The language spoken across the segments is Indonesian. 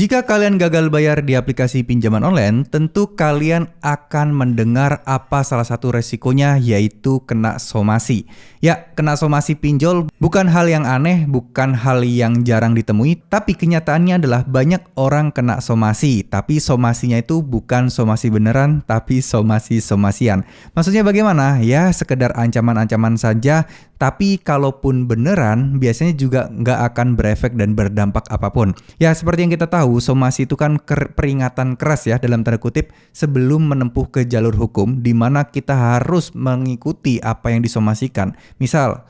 Jika kalian gagal bayar di aplikasi pinjaman online, tentu kalian akan mendengar apa salah satu resikonya, yaitu kena somasi. Ya, kena somasi pinjol bukan hal yang aneh, bukan hal yang jarang ditemui, tapi kenyataannya adalah banyak orang kena somasi. Tapi somasinya itu bukan somasi beneran, tapi somasi-somasian. Maksudnya bagaimana? Ya, sekedar ancaman-ancaman saja, tapi kalaupun beneran, biasanya juga nggak akan berefek dan berdampak apapun. Ya, seperti yang kita tahu, somasi itu kan peringatan keras ya dalam tanda kutip sebelum menempuh ke jalur hukum, di mana kita harus mengikuti apa yang disomasikan. Misal,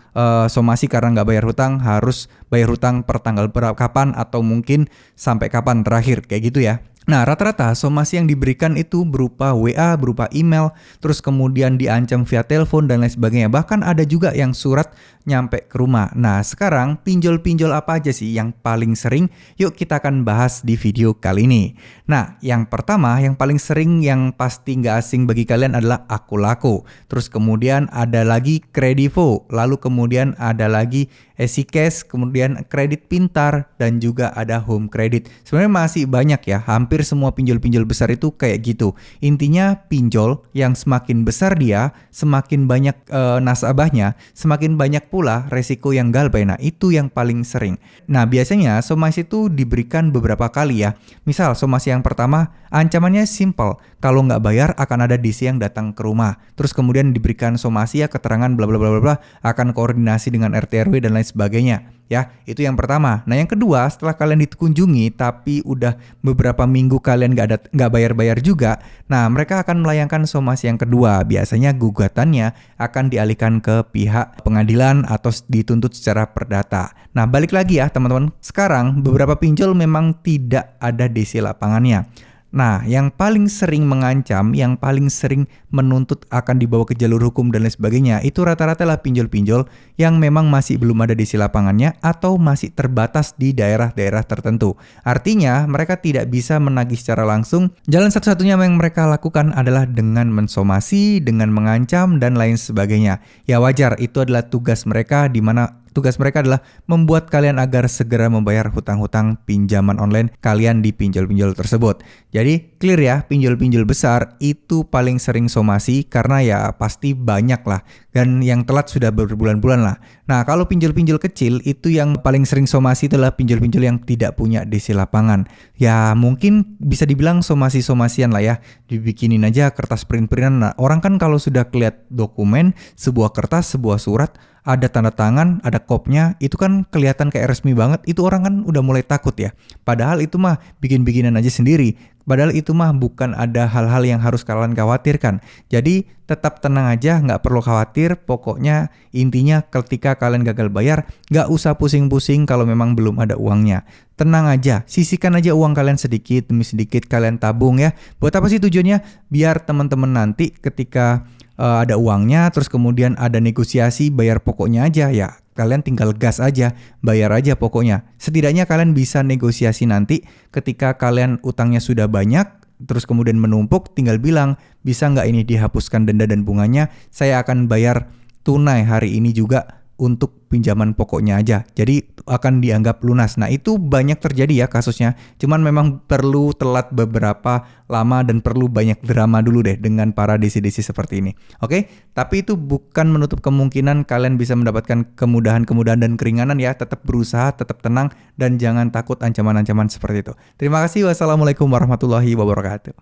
somasi karena nggak bayar hutang, harus bayar hutang per tanggal berapa kapan atau mungkin sampai kapan terakhir, kayak gitu ya. Nah, rata-rata somasi yang diberikan itu berupa WA, berupa email, terus kemudian diancam via telepon dan lain sebagainya. Bahkan ada juga yang surat nyampe ke rumah. Nah, sekarang pinjol-pinjol apa aja sih yang paling sering? Yuk kita akan bahas di video kali ini. Nah, yang pertama, yang paling sering yang pasti nggak asing bagi kalian adalah Akulaku. Terus kemudian ada lagi Kredivo, lalu kemudian ada lagi EasyCash, kemudian Kredit Pintar, dan juga ada Home Credit. Sebenarnya masih banyak ya, hampir semua pinjol-pinjol besar itu kayak gitu. Intinya pinjol yang semakin besar dia, semakin banyak nasabahnya, semakin banyak pula resiko yang galbay. Nah, itu yang paling sering. Nah, biasanya somasi itu diberikan beberapa kali ya. Misal somasi yang pertama, ancamannya simple. Kalau nggak bayar akan ada DC yang datang ke rumah. Terus kemudian diberikan somasi ya, keterangan bla bla bla bla bla, akan koordinasi dengan RT RW dan lain sebagainya. Ya, itu yang pertama. Nah, yang kedua, setelah kalian dikunjungi tapi udah beberapa minggu kalian nggak bayar-bayar juga, nah mereka akan melayangkan somasi yang kedua. Biasanya gugatannya akan dialihkan ke pihak pengadilan atau dituntut secara perdata. Nah, balik lagi ya teman-teman. Sekarang beberapa pinjol memang tidak ada DC lapangannya. Nah, yang paling sering mengancam, yang paling sering menuntut akan dibawa ke jalur hukum dan lain sebagainya, itu rata-rata lah pinjol-pinjol yang memang masih belum ada di lapangannya atau masih terbatas di daerah-daerah tertentu. Artinya, mereka tidak bisa menagih secara langsung. Jalan satu-satunya yang mereka lakukan adalah dengan mensomasi, dengan mengancam, dan lain sebagainya. Ya wajar, itu adalah tugas mereka, di mana tugas mereka adalah membuat kalian agar segera membayar hutang-hutang pinjaman online kalian di pinjol-pinjol tersebut. Jadi clear ya, pinjol-pinjol besar itu paling sering somasi karena ya pasti banyak lah. Dan yang telat sudah berbulan-bulan lah. Nah, kalau pinjol-pinjol kecil itu yang paling sering somasi adalah pinjol-pinjol yang tidak punya DC lapangan. Ya mungkin bisa dibilang somasi-somasian lah ya. Dibikinin aja kertas print-printan. Nah, orang kan kalau sudah kelihat dokumen, sebuah kertas, sebuah surat, ada tanda tangan, ada kopnya, itu kan kelihatan kayak resmi banget, itu orang kan udah mulai takut ya. Padahal itu mah bikin-bikinan aja sendiri. Padahal itu mah bukan ada hal-hal yang harus kalian khawatirkan. Jadi tetap tenang aja, nggak perlu khawatir. Pokoknya intinya ketika kalian gagal bayar, nggak usah pusing-pusing kalau memang belum ada uangnya. Tenang aja, sisihkan aja uang kalian sedikit demi sedikit, kalian tabung ya. Buat apa sih tujuannya? Biar teman-teman nanti ketika ada uangnya, terus kemudian ada negosiasi bayar pokoknya aja ya. Kalian tinggal gas aja, bayar aja pokoknya. Setidaknya kalian bisa negosiasi nanti ketika kalian utangnya sudah banyak, terus kemudian menumpuk, tinggal bilang, bisa nggak ini dihapuskan denda dan bunganya, saya akan bayar tunai hari ini juga untuk pinjaman pokoknya aja. Jadi akan dianggap lunas. Nah, itu banyak terjadi ya kasusnya. Cuman memang perlu telat beberapa lama dan perlu banyak drama dulu deh dengan para DC-DC seperti ini. Oke? Tapi itu bukan menutup kemungkinan kalian bisa mendapatkan kemudahan-kemudahan dan keringanan ya. Tetap berusaha, tetap tenang, dan jangan takut ancaman-ancaman seperti itu. Terima kasih. Wassalamualaikum warahmatullahi wabarakatuh.